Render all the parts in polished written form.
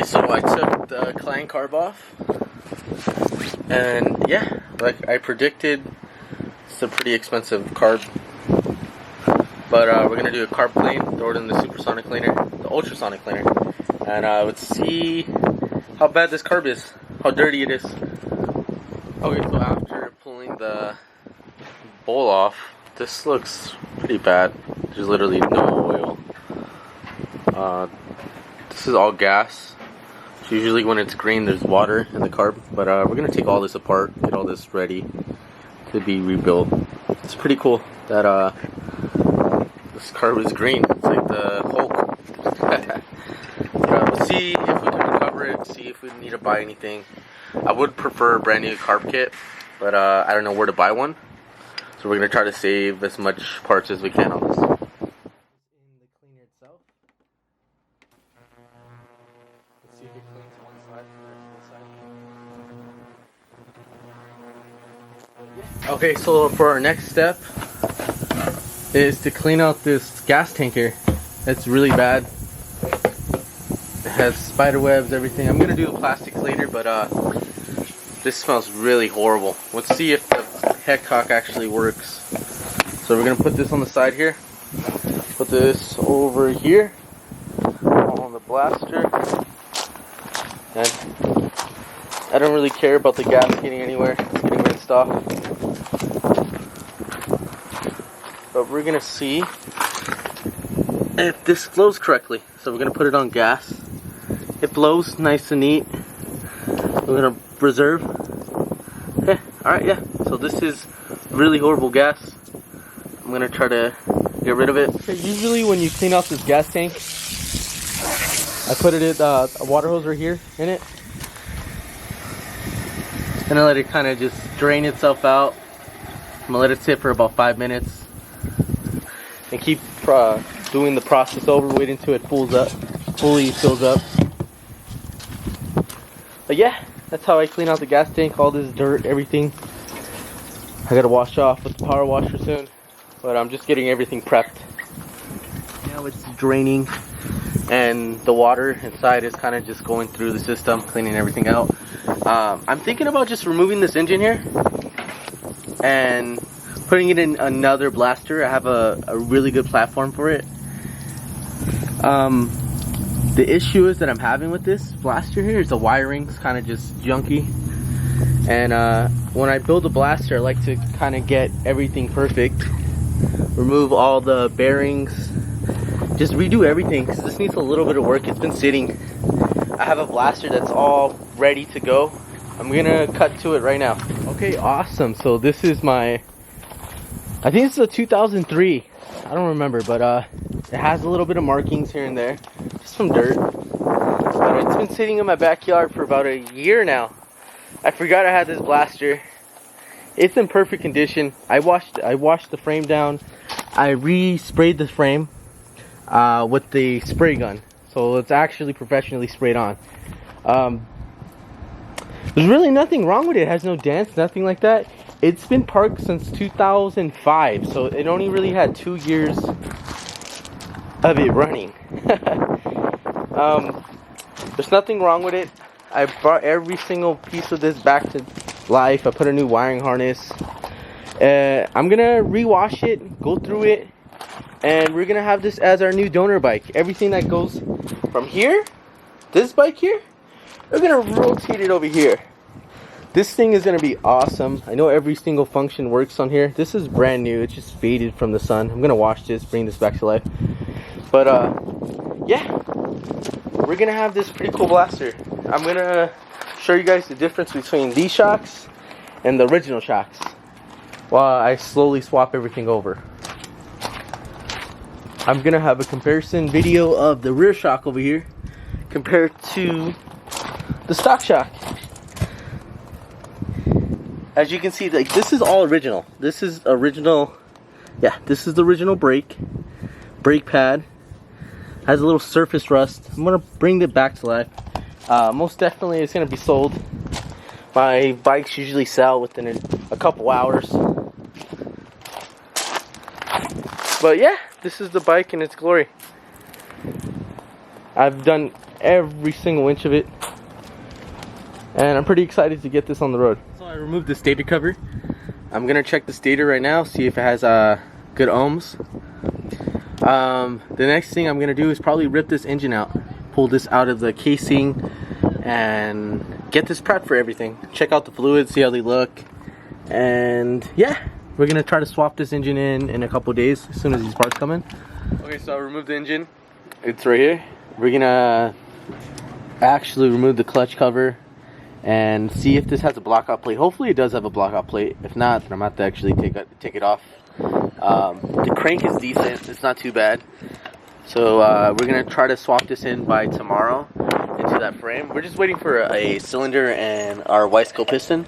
Okay, so I took the clang carb off, and yeah, like I predicted, it's a pretty expensive carb. But we're gonna do a carb clean, throw it in the supersonic cleaner, the ultrasonic cleaner, and let's see how bad this carb is, how dirty it is. Okay, so after pulling the bowl off, this looks pretty bad. There's literally no oil. This is all gas. So usually when it's green, there's water in the carb. But we're gonna take all this apart, get all this ready to be rebuilt. It's pretty cool that this carb is green. It's like the Hulk. We'll see if we can recover it. See if we need to buy anything. I would prefer a brand new carb kit, but I don't know where to buy one. So we're gonna try to save as much parts as we can on this. In the cleaner itself. Let's see if it cleans one side and the side. Okay, so for our next step is to clean out this gas tanker. It's really bad. It has spider webs, everything. I'm gonna do the plastics later, but this smells really horrible. Let's see if the head cock actually works. So we're gonna put this on the side here. Put this over here on the blaster. And I don't really care about the gas getting anywhere. It's getting rinsed off. But we're gonna see if this flows correctly. So we're gonna put it on gas. It blows nice and neat. We're gonna reserve. Okay, alright, yeah. So this is really horrible gas. I'm gonna try to get rid of it. Okay, usually when you clean off this gas tank, I put it in a water hose right here in it. And I let it kind of just drain itself out. I'm gonna let it sit for about 5 minutes. And keep doing the process over, waiting until it fully fills up. But yeah, that's how I clean out the gas tank, all this dirt, everything. I gotta wash off with the power washer soon, but I'm just getting everything prepped. Now it's draining, and the water inside is kind of just going through the system, cleaning everything out. I'm thinking about just removing this engine here and putting it in another blaster. I have a really good platform for it. The issue is that I'm having with this blaster here is the wiring's kind of just junky. And when I build a blaster, I like to kind of get everything perfect. Remove all the bearings. Just redo everything because this needs a little bit of work. It's been sitting. I have a blaster that's all ready to go. I'm gonna cut to it right now. Okay, awesome. So this is my, I think it's a 2003. I don't remember, but it has a little bit of markings here and there. Just some dirt. But it's been sitting in my backyard for about a year now. I forgot I had this blaster. It's in perfect condition. I washed the frame down. I re-sprayed the frame with the spray gun. So it's actually professionally sprayed on. There's really nothing wrong with it. It has no dents, nothing like that. It's been parked since 2005, so it only really had 2 years of it running. There's nothing wrong with it. I brought every single piece of this back to life. I put a new wiring harness. I'm gonna rewash it, go through it, and we're gonna have this as our new donor bike. Everything that goes from here, this bike here, we're gonna rotate it over here. This thing is gonna be awesome. I know every single function works on here. This is brand new. It's just faded from the sun. I'm gonna wash this, bring this back to life. But yeah, we're gonna have this pretty cool blaster. I'm gonna show you guys the difference between these shocks and the original shocks while I slowly swap everything over. I'm gonna have a comparison video of the rear shock over here compared to the stock shock. As you can see, like, this is all original. This is original. Yeah, this is the original brake pad. Has a little surface rust. I'm gonna bring it back to life. Most definitely it's gonna be sold. My bikes usually sell within a couple hours. But yeah, this is the bike in its glory. I've done every single inch of it. And I'm pretty excited to get this on the road. So I removed the stator cover. I'm gonna check the stator right now, see if it has good ohms. The next thing I'm gonna do is probably rip this engine out, pull this out of the casing, and get this prepped for everything. Check out the fluids, see how they look, and yeah, we're gonna try to swap this engine in a couple days as soon as these parts come in. Okay, so I removed the engine. It's right here. We're gonna actually remove the clutch cover and see if this has a blockout plate. Hopefully it does have a blockout plate. If not, then I'm gonna have to actually take it off. The crank is decent, it's not too bad. So we're gonna try to swap this in by tomorrow into that frame. We're just waiting for a cylinder and our Wiseco piston.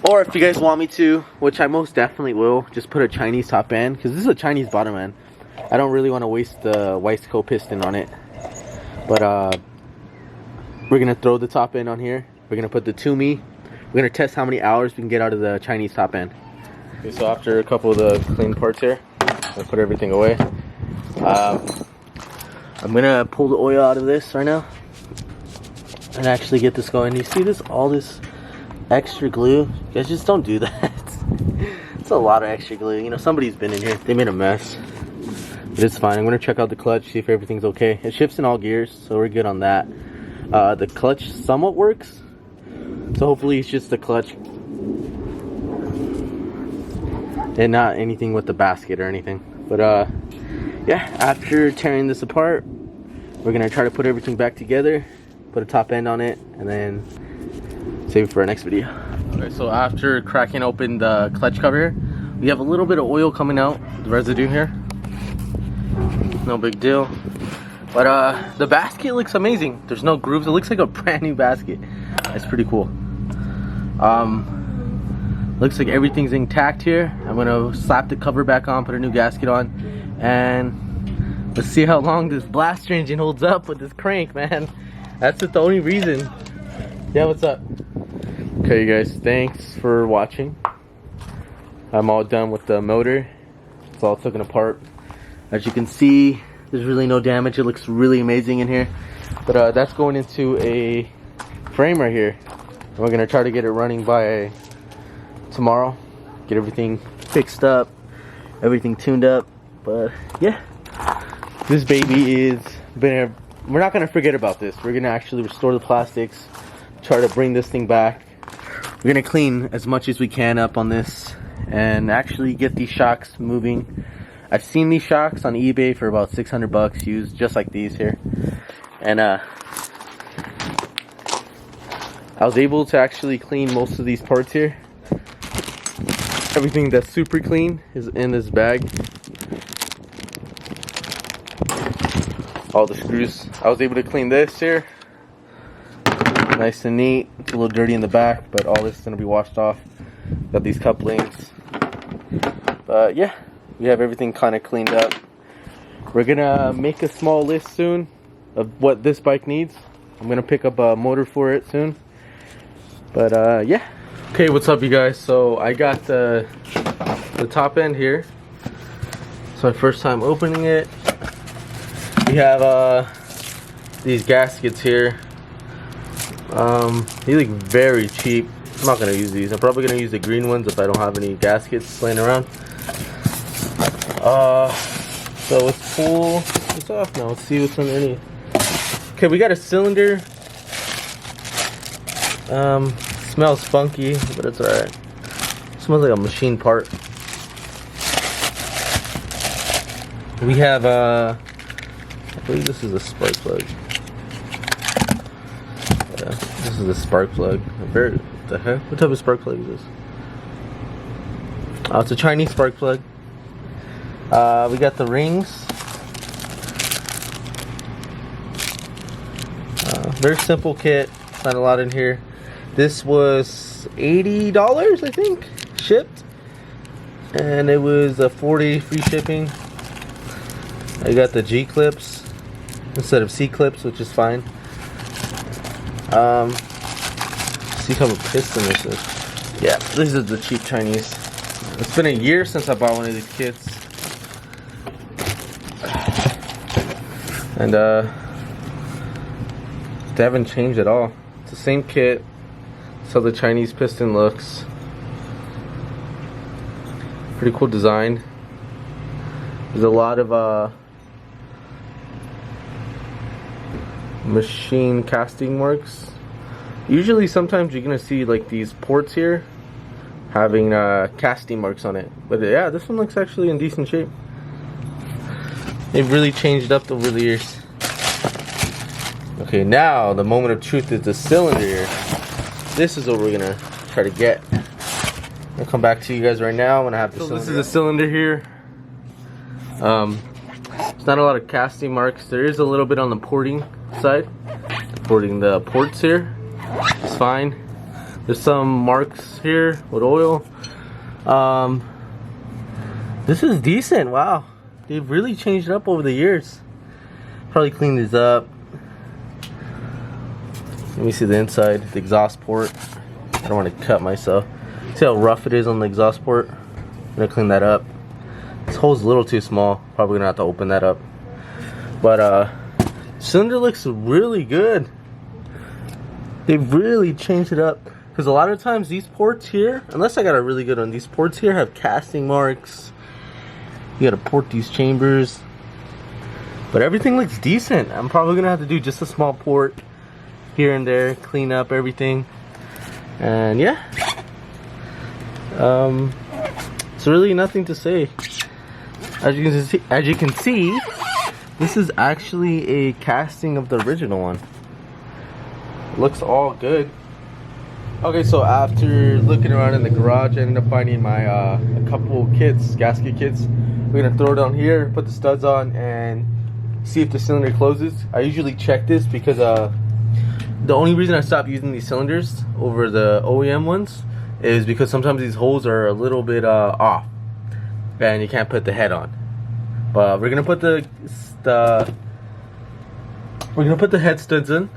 Or if you guys want me to, which I most definitely will, just put a Chinese top end, because this is a Chinese bottom end. I don't really want to waste the Wiseco piston on it. But we're gonna throw the top end on here. We're gonna put the Toomey. We're gonna test how many hours we can get out of the Chinese top end. Okay, so after a couple of the clean parts here, I'll put everything away. I'm gonna pull the oil out of this right now and actually get this going. You see this, all this extra glue? You guys just don't do that. It's a lot of extra glue. You know, somebody's been in here, they made a mess. But it's fine. I'm gonna check out the clutch, see if everything's okay. It shifts in all gears, so we're good on that. The clutch somewhat works, so hopefully it's just the clutch and not anything with the basket or anything. But yeah, after tearing this apart, we're gonna try to put everything back together, put a top end on it, and then save it for our next video. Okay, so after cracking open the clutch cover here, we have a little bit of oil coming out, the residue here. No big deal. But the basket looks amazing. There's no grooves. It looks like a brand new basket. It's pretty cool. Looks like everything's intact here. I'm gonna slap the cover back on, put a new gasket on, and let's see how long this blaster engine holds up with this crank, man. That's the only reason. Yeah, what's up? Okay, you guys, thanks for watching. I'm all done with the motor. It's all taken apart. As you can see, there's really no damage. It looks really amazing in here. But that's going into a frame right here. We're gonna try to get it running by tomorrow. Get everything fixed up, everything tuned up. But yeah, this baby is been. We're not gonna forget about this. We're gonna actually restore the plastics, try to bring this thing back. We're gonna clean as much as we can up on this and actually get these shocks moving. I've seen these shocks on eBay for about 600 bucks used, just like these here. And I was able to actually clean most of these parts here. Everything that's super clean is in this bag. All the screws. I was able to clean this here. Nice and neat. It's a little dirty in the back, but all this is going to be washed off. Got these couplings. But yeah, we have everything kind of cleaned up. We're going to make a small list soon of what this bike needs. I'm going to pick up a motor for it soon. But yeah. Okay, what's up you guys? So I got the top end here. It's my first time opening it. We have these gaskets here. They look very cheap. I'm not gonna use these. I'm probably gonna use the green ones if I don't have any gaskets laying around. So let's pull this off now. Let's see what's underneath. Okay, we got a cylinder. Smells funky, but it's alright. Smells like a machine part. We have I believe this is a spark plug. Yeah, this is a spark plug. What the heck? What type of spark plug is this? Oh, it's a Chinese spark plug. We got the rings. Very simple kit. Not a lot in here. This was $80, I think, shipped, and it was a $40 free shipping. I got the G clips instead of C clips, which is fine. See how a piston this is. Yeah, this is the cheap Chinese. It's been a year since I bought one of these kits, and They haven't changed at all. It's the same kit. That's how the Chinese piston looks. Pretty cool design. There's a lot of machine casting marks. Usually sometimes you're gonna see like these ports here having casting marks on it, but yeah, this one looks actually in decent shape. They've really changed up over the years. Okay, now the moment of truth is the cylinder here. This is what we're gonna try to get. I'll come back to you guys right now when I have the cylinder. This is the cylinder here. There's not a lot of casting marks. There is a little bit on the porting side. Porting the ports here. It's fine. There's some marks here with oil. This is decent. Wow, they've really changed it up over the years. Probably clean these up. Let me see the inside, the exhaust port. I don't want to cut myself. See how rough it is on the exhaust port? I'm gonna clean that up. This hole's a little too small. Probably gonna have to open that up. But cylinder looks really good. They've really changed it up. Because a lot of times these ports here, unless I got a really good one, these ports here have casting marks. You gotta port these chambers. But everything looks decent. I'm probably gonna have to do just a small port here and there, clean up everything. And yeah. It's really nothing to say. As you can see, this is actually a casting of the original one. Looks all good. Okay, so after looking around in the garage, I ended up finding my a couple kits, gasket kits. We're gonna throw it on here, put the studs on, and see if the cylinder closes. I usually check this because the only reason I stopped using these cylinders over the OEM ones is because sometimes these holes are a little bit off, and you can't put the head on. But we're gonna put the head studs in.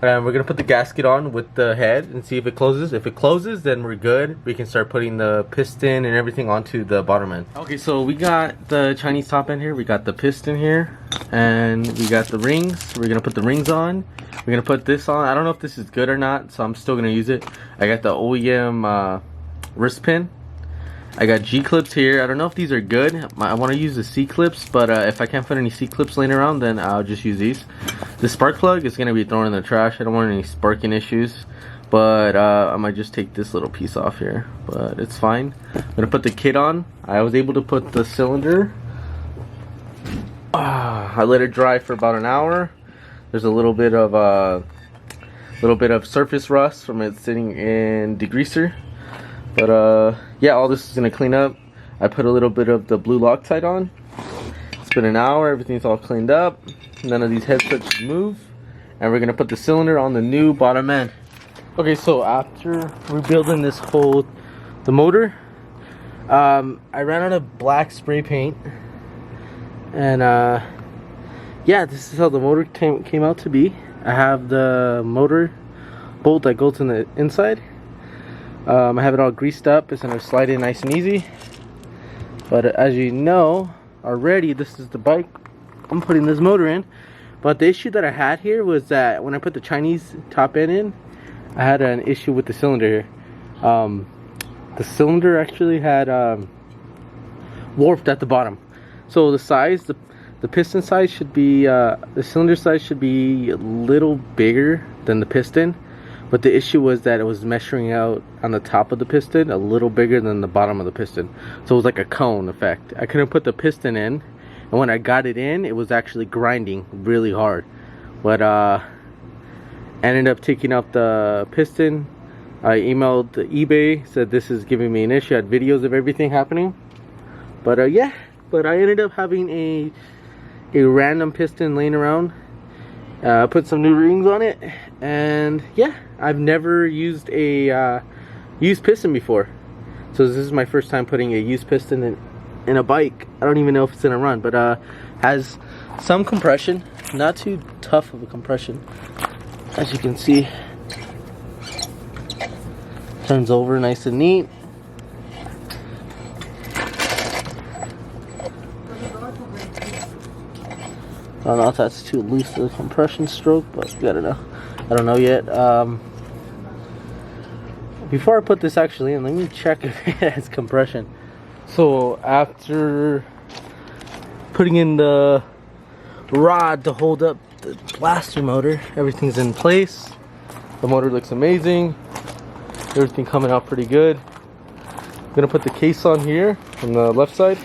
And we're gonna put the gasket on with the head and see if it closes. If it closes, then we're good. We can start putting the piston and everything onto the bottom end. Okay, so we got the Chinese top end here. We got the piston here, and we got the rings. We're gonna put the rings on. We're gonna put this on. I don't know if this is good or not, so I'm still gonna use it. I got the OEM wrist pin. I got G clips here. I don't know if these are good. I want to use the C clips, but if I can't find any C clips laying around, then I'll just use these. The spark plug is going to be thrown in the trash. I don't want any sparking issues, but I might just take this little piece off here, but it's fine. I'm going to put the kit on. I was able to put the cylinder. I let it dry for about an hour. There's a little bit of surface rust from it sitting in degreaser. But yeah, all this is gonna clean up. I put a little bit of the blue Loctite on. It's been an hour, everything's all cleaned up. None of these head studs should move. And we're gonna put the cylinder on the new bottom end. Okay, so after rebuilding this the motor, I ran out of black spray paint. And yeah, this is how the motor came out to be. I have the motor bolt that goes in the inside. I have it all greased up. It's gonna slide in nice and easy. But as you know already, this is the bike I'm putting this motor in. But the issue that I had here was that when I put the Chinese top end in, I had an issue with the cylinder here. The cylinder actually had warped at the bottom. So the size, the piston size should be, the cylinder size should be a little bigger than the piston. But the issue was that it was measuring out on the top of the piston a little bigger than the bottom of the piston. So it was like a cone effect. I couldn't put the piston in, and when I got it in, it was actually grinding really hard. But I ended up taking out the piston. I emailed eBay, said this is giving me an issue. I had videos of everything happening. But yeah, but I ended up having a random piston laying around. Put some new rings on it, and yeah, I've never used a used piston before, so this is my first time putting a used piston in a bike. I don't even know if it's gonna run, but has some compression, not too tough of a compression. As you can see, turns over nice and neat. I don't know if that's too loose of a compression stroke, but you gotta know. I don't know yet. Before I put this actually in, let me check if it has compression. So after putting in the rod to hold up the blaster motor, everything's in place. The motor looks amazing. Everything coming out pretty good. I'm gonna put the case on here on the left side.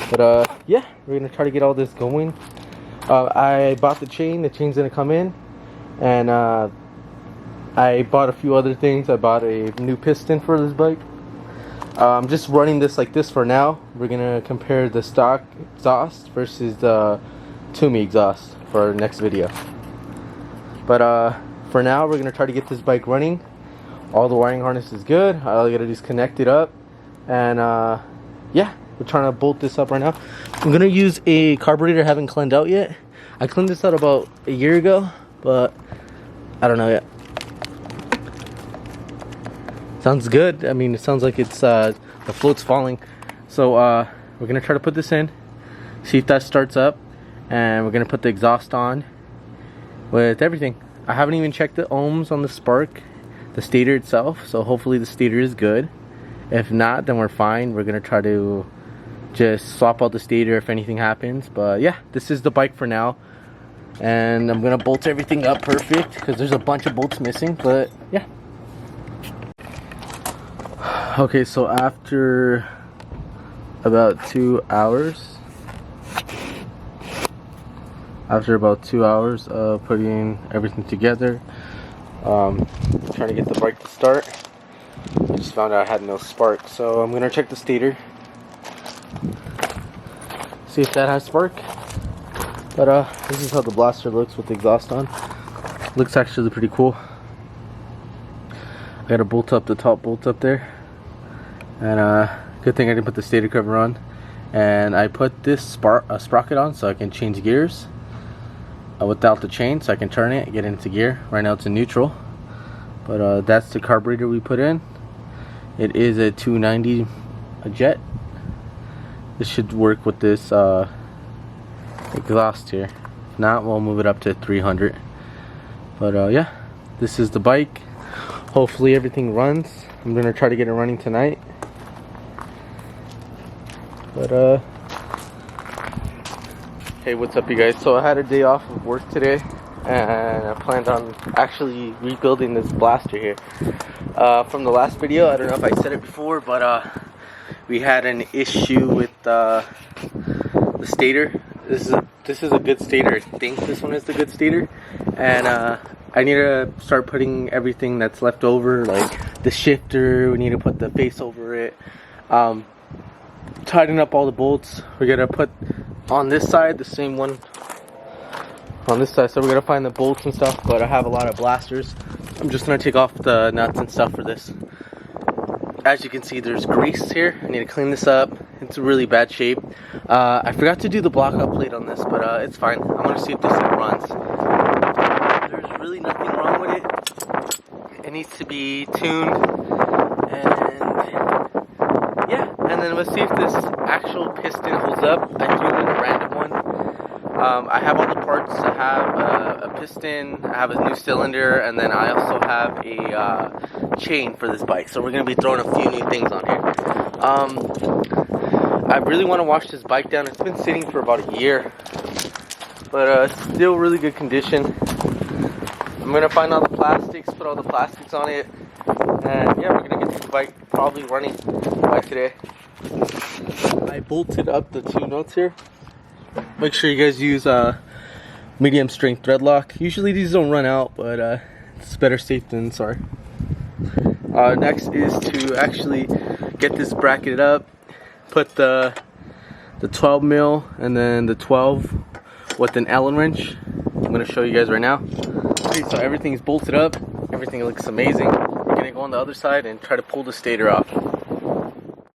But yeah, we're gonna try to get all this going. I bought the chain. The chain's gonna come in, and I bought a few other things. I bought a new piston for this bike. I'm just running this like this for now. We're gonna compare the stock exhaust versus the Toomey exhaust for our next video. But for now, we're gonna try to get this bike running. All the wiring harness is good. All I gotta do is connect it up, and yeah, we're trying to bolt this up right now. I'm gonna use a carburetor I haven't cleaned out yet. I cleaned this out about a year ago, but I don't know yet. Sounds good. I mean, it sounds like it's the float's falling. So we're gonna try to put this in, see if that starts up, and we're gonna put the exhaust on with everything. I haven't even checked the ohms on the spark, the stator itself, so hopefully the stator is good. If not, then we're fine. We're gonna try to just swap out the stator if anything happens. But yeah, this is the bike for now, and I'm gonna bolt everything up perfect because there's a bunch of bolts missing. But yeah. Okay, so after about 2 hours, of putting everything together, trying to get the bike to start, I just found out I had no spark. So I'm gonna check the stator, see if that has spark. But this is how the blaster looks with the exhaust on. Looks actually pretty cool. I gotta bolt up the top bolt up there, and good thing I didn't put the stator cover on. And I put this sprocket on so I can change gears without the chain, so I can turn it, get into gear. Right now it's in neutral. But that's the carburetor we put in. It is a 290 a jet. This should work with this exhaust here. If not, we'll move it up to 300. But yeah, this is the bike. Hopefully everything runs. I'm gonna try to get it running tonight. But hey, what's up you guys? So I had a day off of work today, and I planned on actually rebuilding this blaster here. From the last video, I don't know if I said it before, but we had an issue with the stator. This is a good stator. I think this one is the good stator, and I need to start putting everything that's left over, like the shifter. We need to put the face over it. Tighten up all the bolts. We're gonna put on this side the same one on this side, so we're gonna find the bolts and stuff. But I have a lot of blasters. I'm just gonna take off the nuts and stuff for this. As you can see, there's grease here. I need to clean this up. It's in really bad shape. I forgot to do the block-out plate on this, but it's fine. I want to see if this thing runs. There's really nothing wrong with it. It needs to be tuned, and yeah. And then let's see if this actual piston holds up. I tuned in a random one. I have all the parts. I have a piston, I have a new cylinder, and then I also have a chain for this bike. So we're going to be throwing a few new things on here. I really want to wash this bike down. It's been sitting for about a year, but still really good condition. I'm going to find all the plastics, put all the plastics on it, and yeah, we're going to get this bike probably running by today. I bolted up the two nuts here. Make sure you guys use medium strength thread lock. Usually these don't run out, but it's better safe than sorry. Next is to actually get this bracketed up. Put the 12 mil and then the 12 with an Allen wrench. I'm gonna show you guys right now. Okay, so everything's bolted up. Everything looks amazing. We're gonna go on the other side and try to pull the stator off.